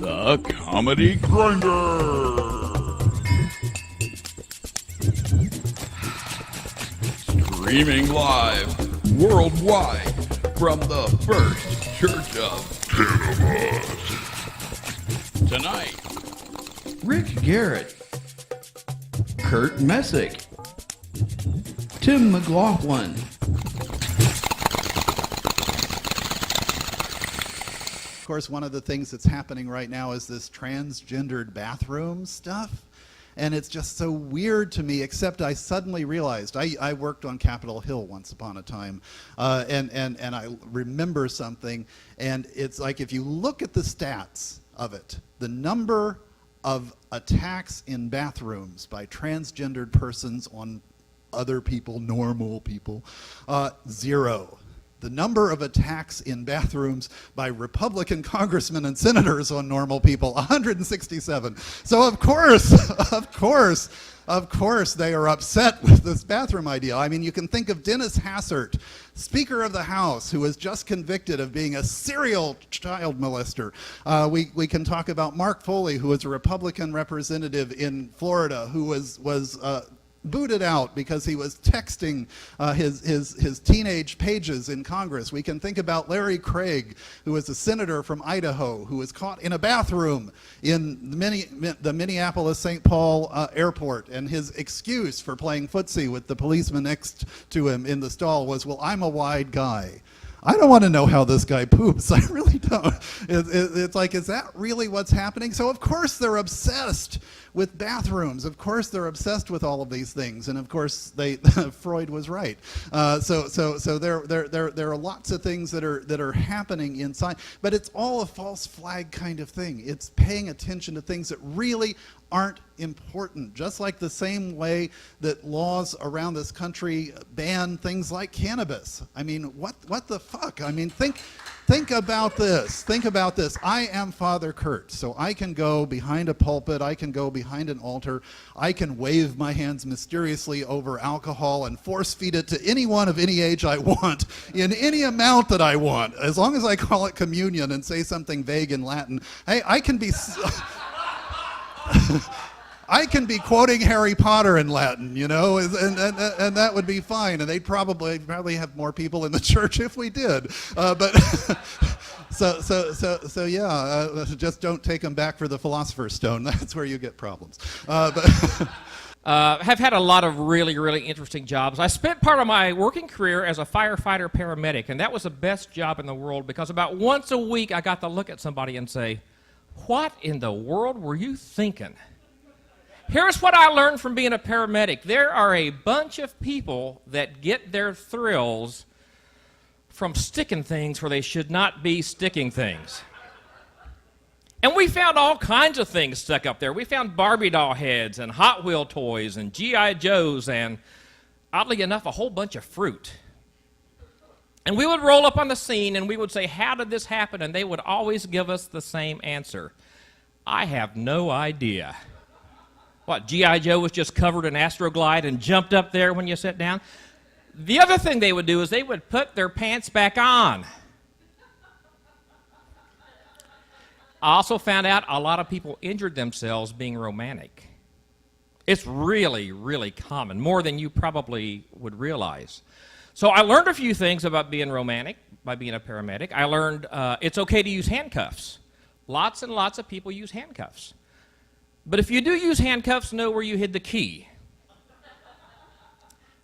The Comedy Grinder. Streaming live worldwide from the First Church of Cannabis. Tonight, Rick Garrett, Kurt Messick, Tim McLaughlin. Of course, one of the things that's happening right now is this transgendered bathroom stuff. And it's just so weird to me, except I suddenly realized, I worked on Capitol Hill once upon a time, and I remember something, and it's like if you look at the stats of it, the number of attacks in bathrooms by transgendered persons on other people, normal people, 0. The number of attacks in bathrooms by Republican congressmen and senators on normal people, 167. So of course, they are upset with this bathroom idea. I mean, you can think of Dennis Hassert, Speaker of the House, who was just convicted of being a serial child molester. We can talk about Mark Foley, who was a Republican representative in Florida, who was booted out because he was texting his teenage pages in Congress. We can think about Larry Craig, who was a senator from Idaho, who was caught in a bathroom in the Minneapolis-St. Paul airport, and his excuse for playing footsie with the policeman next to him in the stall was, well, I'm a wide guy. I don't want to know how this guy poops. I really don't. It's like, is that really what's happening? So of course they're obsessed with bathrooms. Of course they're obsessed with all of these things. And of course Freud was right. So there are lots of things that are happening inside, but it's all a false flag kind of thing. It's paying attention to things that really aren't important, just like the same way that laws around this country ban things like cannabis. I mean, what the fuck? I mean, think about this. Think about this. I am Father Kurt, so I can go behind a pulpit, I can go behind an altar, I can wave my hands mysteriously over alcohol and force feed it to anyone of any age I want, in any amount that I want, as long as I call it communion and say something vague in Latin. Hey, I can be... I can be quoting Harry Potter in Latin, you know, and that would be fine. And they'd probably have more people in the church if we did. But so yeah, just don't take them back for the Philosopher's Stone. That's where you get problems. Have had a lot of really, really interesting jobs. I spent part of my working career as a firefighter paramedic, and that was the best job in the world because about once a week I got to look at somebody and say, what in the world were you thinking? Here's what I learned from being a paramedic. There are a bunch of people that get their thrills from sticking things where they should not be sticking things. And we found all kinds of things stuck up there. We found Barbie doll heads and Hot Wheel toys and G.I. Joes and, oddly enough, a whole bunch of fruit. And we would roll up on the scene and we would say, how did this happen? And they would always give us the same answer. I have no idea. What, G.I. Joe was just covered in Astroglide and jumped up there when you sat down? The other thing they would do is they would put their pants back on. I also found out a lot of people injured themselves being romantic. It's really, really common, more than you probably would realize. So I learned a few things about being romantic by being a paramedic. I learned it's okay to use handcuffs. Lots and lots of people use handcuffs. But if you do use handcuffs, know where you hid the key.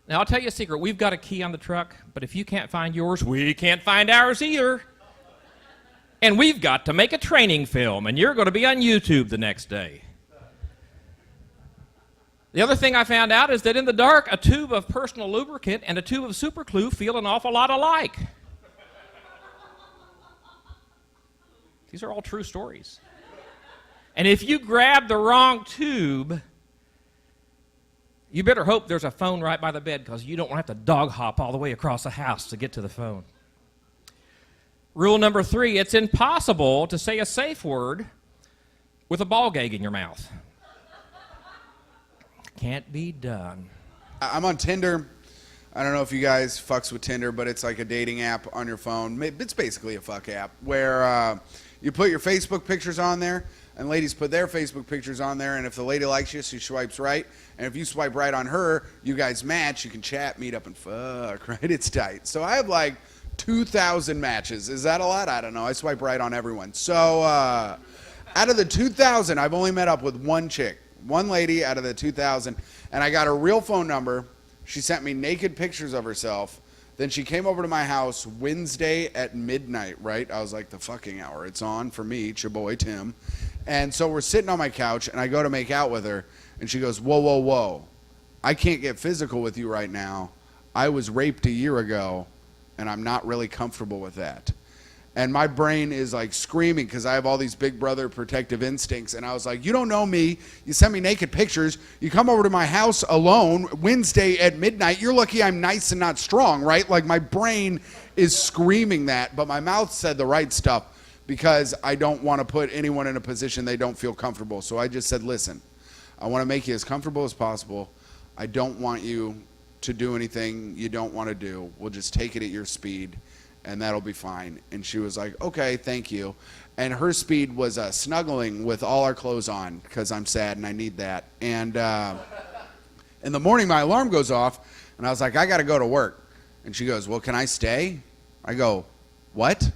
Now, I'll tell you a secret. We've got a key on the truck, but if you can't find yours, we can't find ours either. And we've got to make a training film, and you're going to be on YouTube the next day. The other thing I found out is that in the dark, a tube of personal lubricant and a tube of super glue feel an awful lot alike. These are all true stories. And if you grab the wrong tube, you better hope there's a phone right by the bed because you don't want to have to dog hop all the way across the house to get to the phone. Rule number 3, it's impossible to say a safe word with a ball gag in your mouth. Can't be done. I'm on Tinder. I don't know if you guys fucks with Tinder, but it's like a dating app on your phone. It's basically a fuck app where You put your Facebook pictures on there, and ladies put their Facebook pictures on there, and if the lady likes you, she swipes right. And if you swipe right on her, you guys match. You can chat, meet up, and fuck, right? It's tight. So I have like 2,000 matches. Is that a lot? I don't know. I swipe right on everyone. So out of the 2,000, I've only met up with one chick, one lady out of the 2,000, and I got her real phone number. She sent me naked pictures of herself. Then she came over to my house Wednesday at midnight, right? I was like, the fucking hour. It's on for me, it's your boy Tim. And so we're sitting on my couch, and I go to make out with her, and she goes, whoa, whoa, whoa. I can't get physical with you right now. I was raped a year ago, and I'm not really comfortable with that. And my brain is like screaming because I have all these big brother protective instincts. And I was like, you don't know me. You send me naked pictures. You come over to my house alone Wednesday at midnight. You're lucky I'm nice and not strong, right? Like my brain is screaming that, but my mouth said the right stuff because I don't want to put anyone in a position they don't feel comfortable. So I just said, listen, I want to make you as comfortable as possible. I don't want you to do anything you don't want to do. We'll just take it at your speed, and that'll be fine. And she was like, okay, thank you. And her speed was snuggling with all our clothes on because I'm sad and I need that. And in the morning, my alarm goes off, and I was like, I got to go to work. And she goes, well, can I stay? I go, what?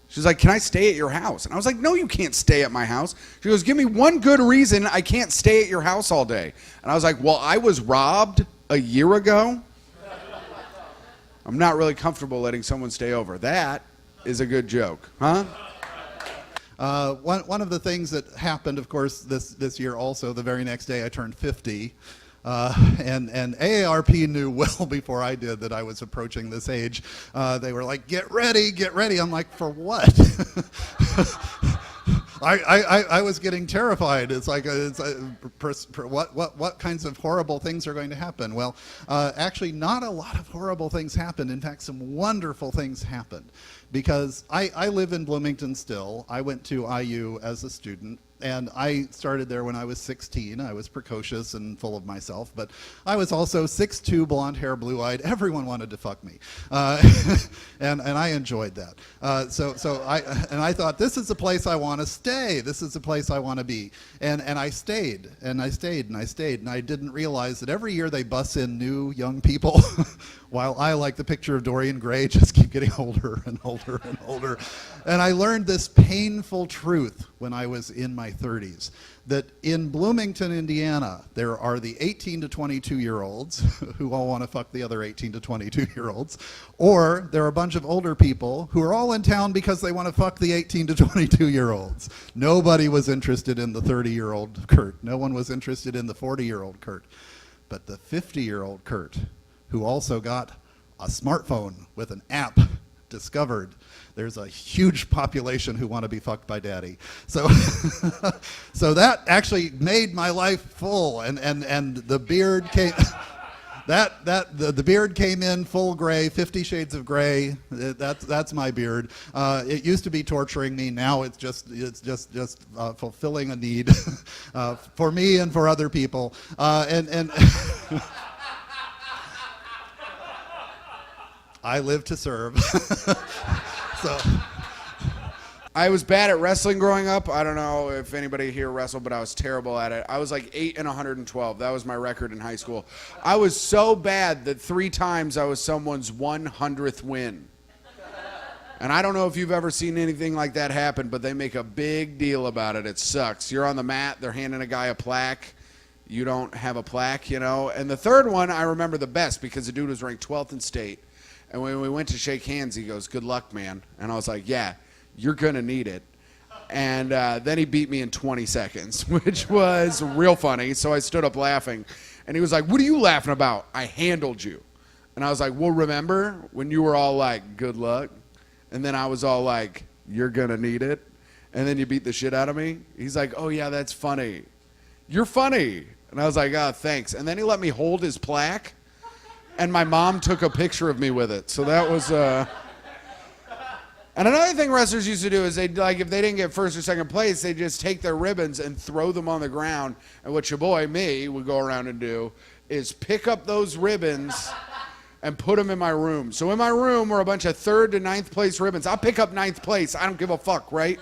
She's like, can I stay at your house? And I was like, no, you can't stay at my house. She goes, give me one good reason I can't stay at your house all day. And I was like, well, I was robbed a year ago. I'm not really comfortable letting someone stay over. That is a good joke, huh? One of the things that happened, of course, this year also, the very next day I turned 50. And AARP knew well before I did that I was approaching this age. They were like, get ready, get ready. I'm like, for what? I was getting terrified. It's like, what kinds of horrible things are going to happen? Well, actually, not a lot of horrible things happened. In fact, some wonderful things happened. Because I live in Bloomington still. I went to IU as a student. And I started there when I was 16. I was precocious and full of myself, but I was also 6'2", blonde hair, blue-eyed. Everyone wanted to fuck me, and I enjoyed that. So I thought, this is the place I want to stay. This is the place I want to be. And I stayed, and I stayed, and I stayed, and I didn't realize that every year they bus in new young people, while I, like the picture of Dorian Gray, just keep getting older and older and older. And I learned this painful truth when I was in my 30s, that in Bloomington, Indiana, there are the 18 to 22-year-olds who all want to fuck the other 18 to 22-year-olds, or there are a bunch of older people who are all in town because they want to fuck the 18 to 22-year-olds. Nobody was interested in the 30-year-old Kurt. No one was interested in the 40-year-old Kurt. But the 50-year-old Kurt, who also got a smartphone with an app, discovered there's a huge population who want to be fucked by daddy. So so that actually made my life full, and the beard came the beard came in full gray, 50 shades of gray. That's my beard. It used to be torturing me. Now it's just fulfilling a need for me and for other people. And I live to serve. So I was bad at wrestling growing up. I don't know if anybody here wrestled, but I was terrible at it. I was like 8 and 112. That was my record in high school. I was so bad that 3 times I was someone's 100th win. And I don't know if you've ever seen anything like that happen, but they make a big deal about it. It sucks. You're on the mat. They're handing a guy a plaque. You don't have a plaque, you know. And the third one I remember the best because the dude was ranked 12th in state. And when we went to shake hands, he goes, good luck, man. And I was like, yeah, you're going to need it. And then he beat me in 20 seconds, which was real funny. So I stood up laughing. And he was like, what are you laughing about? I handled you. And I was like, well, remember when you were all like, good luck? And then I was all like, you're going to need it. And then you beat the shit out of me. He's like, oh, yeah, that's funny. You're funny. And I was like, oh, thanks. And then he let me hold his plaque. And my mom took a picture of me with it. So that was, And another thing wrestlers used to do is they'd, like, if they didn't get first or second place, they'd just take their ribbons and throw them on the ground. And what your boy, me, would go around and do is pick up those ribbons and put them in my room. So in my room were a bunch of 3rd to 9th place ribbons. I'll pick up 9th place. I don't give a fuck, right?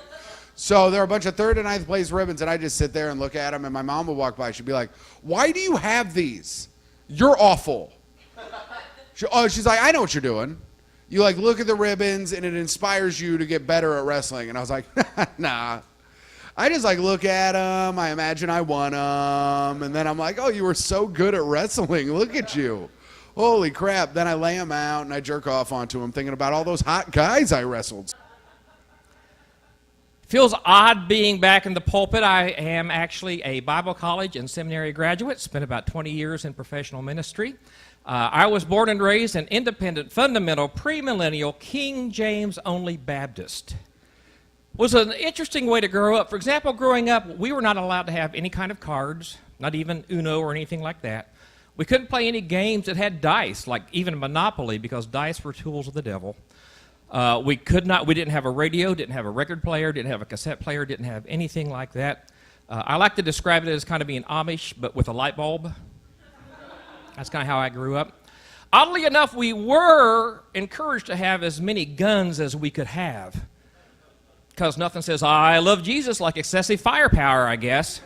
So there are a bunch of 3rd and 9th place ribbons, and I just sit there and look at them, and my mom would walk by. She'd be like, why do you have these? You're awful. She's like, I know what you're doing. You like look at the ribbons, and it inspires you to get better at wrestling. And I was like, nah. I just like look at them. I imagine I won them. And then I'm like, oh, you were so good at wrestling. Look at you. Holy crap. Then I lay them out, and I jerk off onto them, thinking about all those hot guys I wrestled. Feels odd being back in the pulpit. I am actually a Bible college and seminary graduate, spent about 20 years in professional ministry. I was born and raised an independent, fundamental, premillennial, King James only Baptist. Was an interesting way to grow up. For example, growing up, we were not allowed to have any kind of cards, not even Uno or anything like that. We couldn't play any games that had dice, like even Monopoly, because dice were tools of the devil. We didn't have a radio, didn't have a record player, didn't have a cassette player, didn't have anything like that. I like to describe it as kind of being Amish, but with a light bulb. That's kind of how I grew up. Oddly enough, we were encouraged to have as many guns as we could have, because nothing says, I love Jesus like excessive firepower, I guess.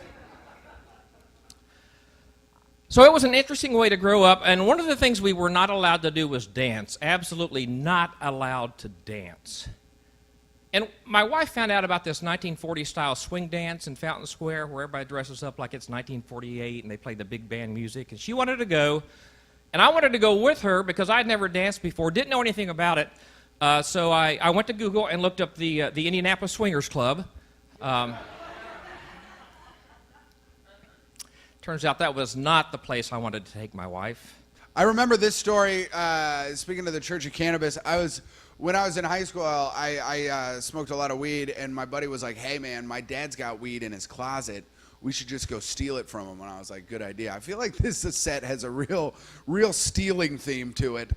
So it was an interesting way to grow up, and one of the things we were not allowed to do was dance. Absolutely not allowed to dance. And my wife found out about this 1940s-style swing dance in Fountain Square, where everybody dresses up like it's 1948, and they play the big band music, and she wanted to go, and I wanted to go with her because I'd never danced before, didn't know anything about it, so I went to Google and looked up the Indianapolis Swingers Club. Turns out that was not the place I wanted to take my wife. I remember this story, speaking of the Church of Cannabis, when I was in high school, I smoked a lot of weed, and my buddy was like, hey man, my dad's got weed in his closet. We should just go steal it from him. And I was like, good idea. I feel like this set has a real stealing theme to it.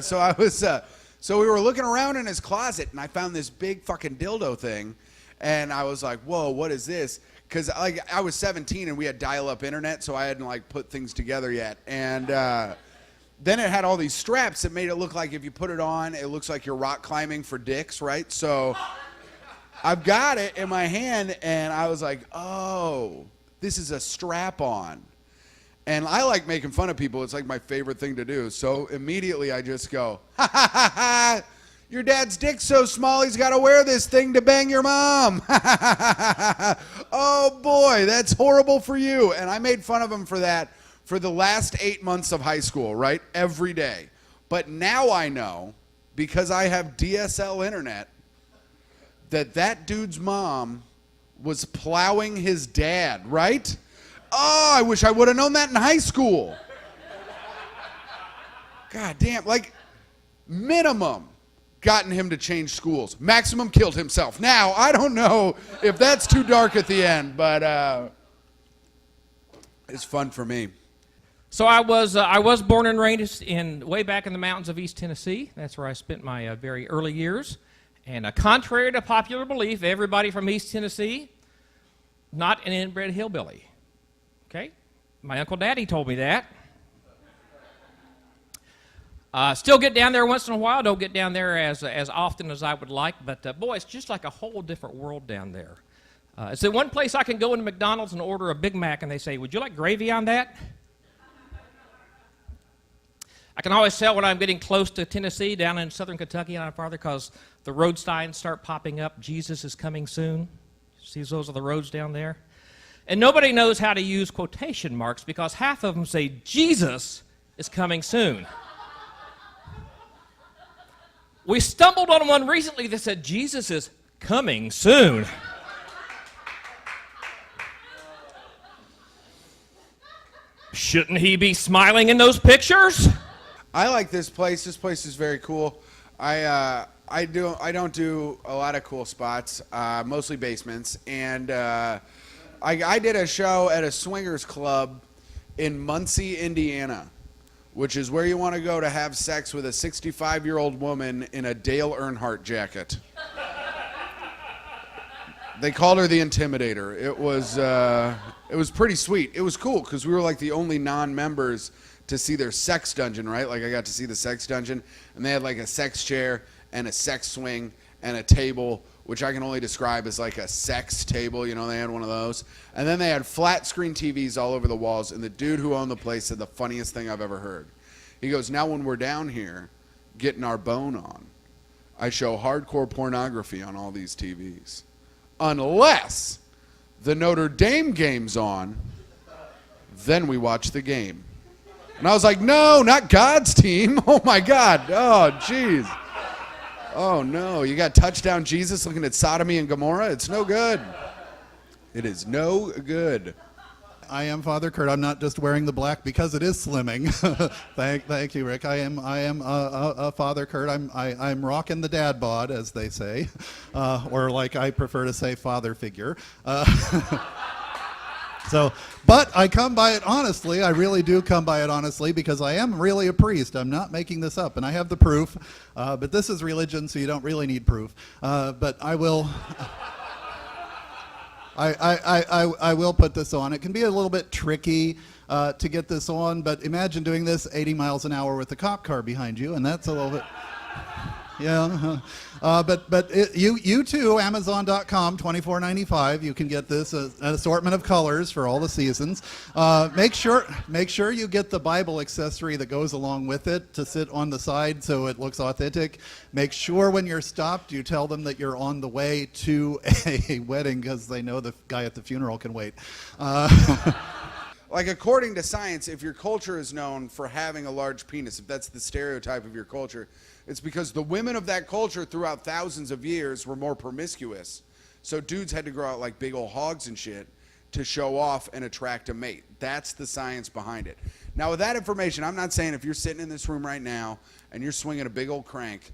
So we were looking around in his closet, and I found this big fucking dildo thing, and I was like, whoa, what is this? Because I was 17 and we had dial-up internet, so I hadn't put things together yet. And then it had all these straps that made it look like if you put it on, it looks like you're rock climbing for dicks, right? So I've got it in my hand, and I was like, oh, this is a strap-on. And I like making fun of people. It's like my favorite thing to do. So immediately I just go, ha ha ha ha. Your dad's dick's so small he's got to wear this thing to bang your mom. Oh boy, that's horrible for you. And I made fun of him for that for the last 8 months of high school, right? Every day. But now I know, because I have DSL internet, that dude's mom was plowing his dad, right? Oh, I wish I would have known that in high school. God damn, minimum gotten him to change schools. Maximum killed himself. Now, I don't know if that's too dark at the end, but it's fun for me. So I was born and raised way back in the mountains of East Tennessee. That's where I spent my very early years. And contrary to popular belief, everybody from East Tennessee, not an inbred hillbilly. Okay? My Uncle Daddy told me that. Still get down there once in a while. Don't get down there as often as I would like. But, boy, it's just like a whole different world down there. It's the one place I can go into McDonald's and order a Big Mac, and they say, would you like gravy on that? I can always tell when I'm getting close to Tennessee, down in southern Kentucky and on farther, because the road signs start popping up. Jesus is coming soon. See, those are the roads down there. And nobody knows how to use quotation marks because half of them say, Jesus is coming soon. We stumbled on one recently that said, Jesus is coming soon. Shouldn't he be smiling in those pictures? I like this place. This place is very cool. I don't do a lot of cool spots, mostly basements. And I did a show at a swingers club in Muncie, Indiana, which is where you want to go to have sex with a 65-year-old woman in a Dale Earnhardt jacket. They called her the Intimidator. It was pretty sweet. It was cool because we were like the only non-members to see their sex dungeon, right? Like I got to see the sex dungeon, and they had like a sex chair and a sex swing and a table which I can only describe as like a sex table. You know, they had one of those. And then they had flat screen TVs all over the walls. And the dude who owned the place said the funniest thing I've ever heard. He goes, now when we're down here getting our bone on, I show hardcore pornography on all these TVs. Unless the Notre Dame game's on, then we watch the game. And I was like, no, not God's team. Oh, my God. Oh, jeez. Oh, no. You got touchdown Jesus looking at Sodomy and Gomorrah? It's no good. It is no good. I am Father Kurt. I'm not just wearing the black because it is slimming. Thank you, Rick. I am a Father Kurt. I'm rocking the dad bod, as they say, or like I prefer to say, father figure. But I come by it honestly. I really do come by it honestly because I am really a priest. I'm not making this up, and I have the proof. But this is religion, so you don't really need proof. But I will. I will put this on. It can be a little bit tricky to get this on, but imagine doing this 80 miles an hour with a cop car behind you, and that's a little bit. Yeah, you too, Amazon.com, $24.95. You can get this an assortment of colors for all the seasons. Make sure you get the Bible accessory that goes along with it to sit on the side so it looks authentic. Make sure when you're stopped, you tell them that you're on the way to a wedding because they know the guy at the funeral can wait. Like, according to science, if your culture is known for having a large penis, if that's the stereotype of your culture, it's because the women of that culture throughout thousands of years were more promiscuous. So dudes had to grow out like big old hogs and shit to show off and attract a mate. That's the science behind it. Now, with that information, I'm not saying if you're sitting in this room right now and you're swinging a big old crank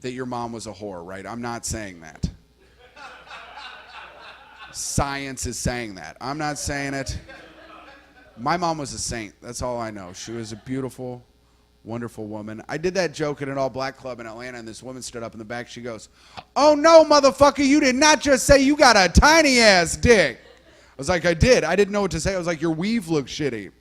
that your mom was a whore, right? I'm not saying that. Science is saying that. I'm not saying it. My mom was a saint. That's all I know. She was a beautiful, wonderful woman. I did that joke at an all-black club in Atlanta, and this woman stood up in the back. She goes, "Oh, no, motherfucker, you did not just say you got a tiny-ass dick." I was like, I did. I didn't know what to say. I was like, your weave looks shitty.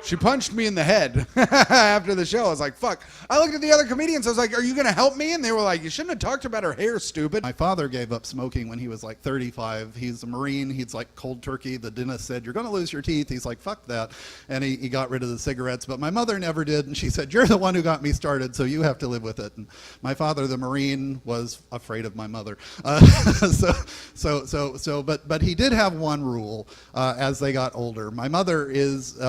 She punched me in the head after the show. I was like, fuck. I looked at the other comedians. I was like, are you going to help me? And they were like, you shouldn't have talked about her hair, stupid. My father gave up smoking when he was like 35. He's a Marine. He's like cold turkey. The dentist said, you're going to lose your teeth. He's like, fuck that. And he got rid of the cigarettes. But my mother never did. And she said, you're the one who got me started, so you have to live with it. And my father, the Marine, was afraid of my mother. But he did have one rule as they got older. My mother is,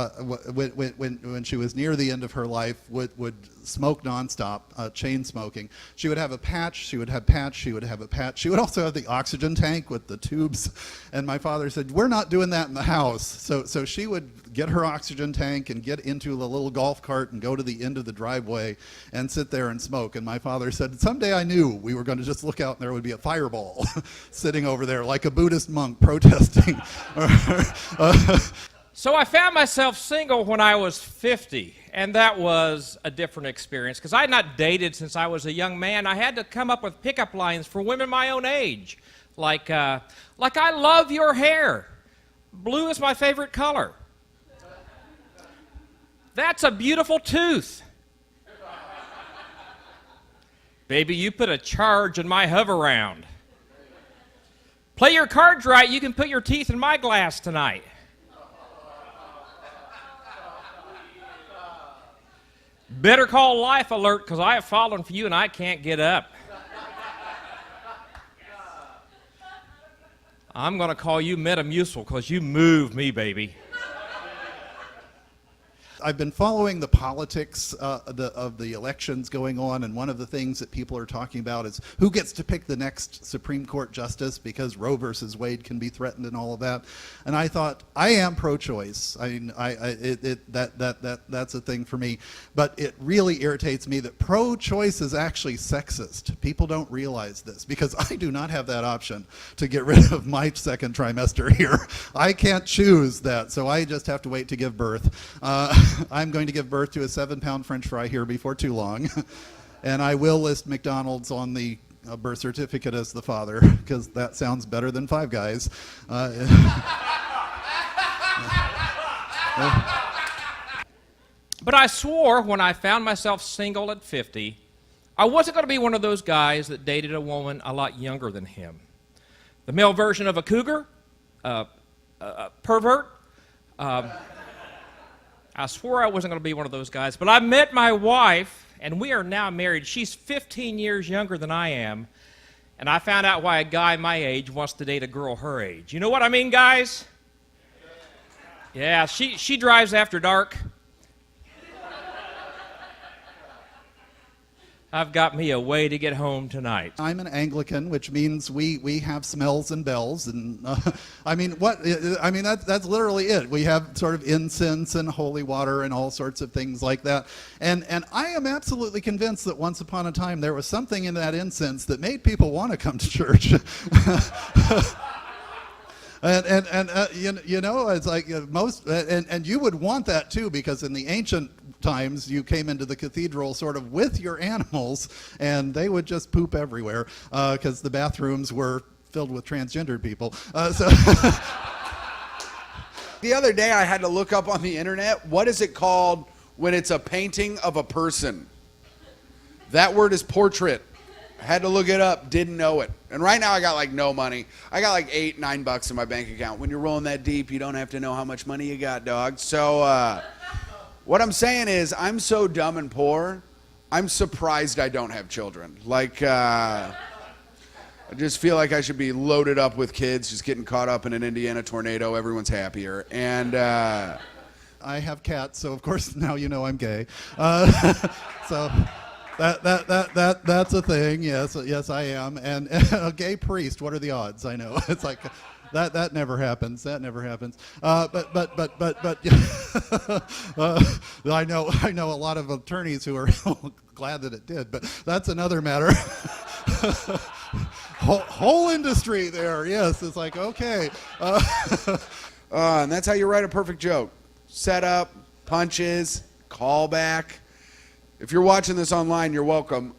when she was near the end of her life, would smoke nonstop, chain smoking. She would have a patch, she would have patch, she would have a patch. She would also have the oxygen tank with the tubes. And my father said, we're not doing that in the house. So she would get her oxygen tank and get into the little golf cart and go to the end of the driveway and sit there and smoke. And my father said, someday I knew we were going to just look out and there would be a fireball sitting over there like a Buddhist monk protesting. So I found myself single when I was 50, and that was a different experience because I had not dated since I was a young man. I had to come up with pickup lines for women my own age, like I love your hair. Blue is my favorite color. That's a beautiful tooth. Baby, you put a charge in my hover round. Play your cards right, you can put your teeth in my glass tonight. Better call Life Alert because I have fallen for you and I can't get up. I'm going to call you Metamucil because you move me, baby. I've been following the politics of the elections going on, and one of the things that people are talking about is who gets to pick the next Supreme Court justice because Roe versus Wade can be threatened and all of that. And I thought, I am pro-choice. I mean, that's a thing for me. But it really irritates me that pro-choice is actually sexist. People don't realize this because I do not have that option to get rid of my second trimester here. I can't choose that, so I just have to wait to give birth. I'm going to give birth to a 7-pound French fry here before too long. And I will list McDonald's on the birth certificate as the father, because that sounds better than Five Guys. But I swore when I found myself single at 50, I wasn't going to be one of those guys that dated a woman a lot younger than him. The male version of a cougar, a pervert. I swore I wasn't going to be one of those guys, but I met my wife, and we are now married. She's 15 years younger than I am, and I found out why a guy my age wants to date a girl her age. You know what I mean, guys? Yeah, she drives after dark. I've got me a way to get home tonight. I'm an Anglican, which means we have smells and bells, and that's literally it. We have sort of incense and holy water and all sorts of things like that. And I am absolutely convinced that once upon a time there was something in that incense that made people want to come to church. It's like most, and you would want that too, because in the ancient times you came into the cathedral sort of with your animals, and they would just poop everywhere because the bathrooms were filled with transgendered people. The other day I had to look up on the internet, what is it called when it's a painting of a person? That word is portrait. I had to look it up, didn't know it. And right now I got like no money. I got like $8-9 in my bank account. When you're rolling that deep, you don't have to know how much money you got, dog. So what I'm saying is I'm so dumb and poor, I'm surprised I don't have children. Like, I just feel like I should be loaded up with kids, just getting caught up in an Indiana tornado. Everyone's happier. And I have cats, so of course now you know I'm gay. So that's a thing. Yes, I am. And a gay priest. What are the odds? I know it's like that never happens. That never happens. But I know a lot of attorneys who are glad that it did. But that's another matter. Whole industry there. Yes, it's like okay. And that's how you write a perfect joke. Setup, punches, callback. If you're watching this online, you're welcome.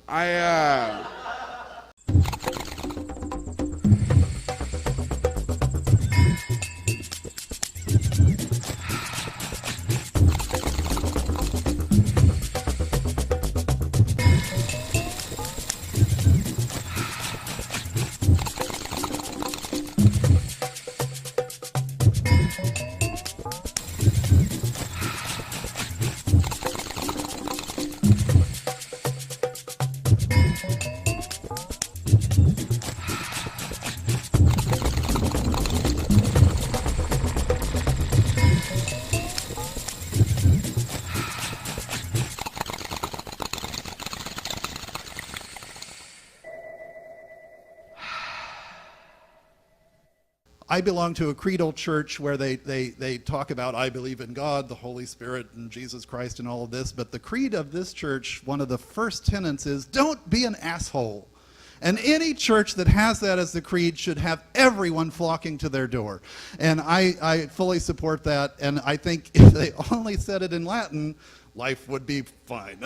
I belong to a creedal church where they talk about I believe in God, the Holy Spirit, and Jesus Christ and all of this. But the creed of this church, one of the first tenets is don't be an asshole. And any church that has that as the creed should have everyone flocking to their door. And I fully support that. And I think if they only said it in Latin, life would be fine.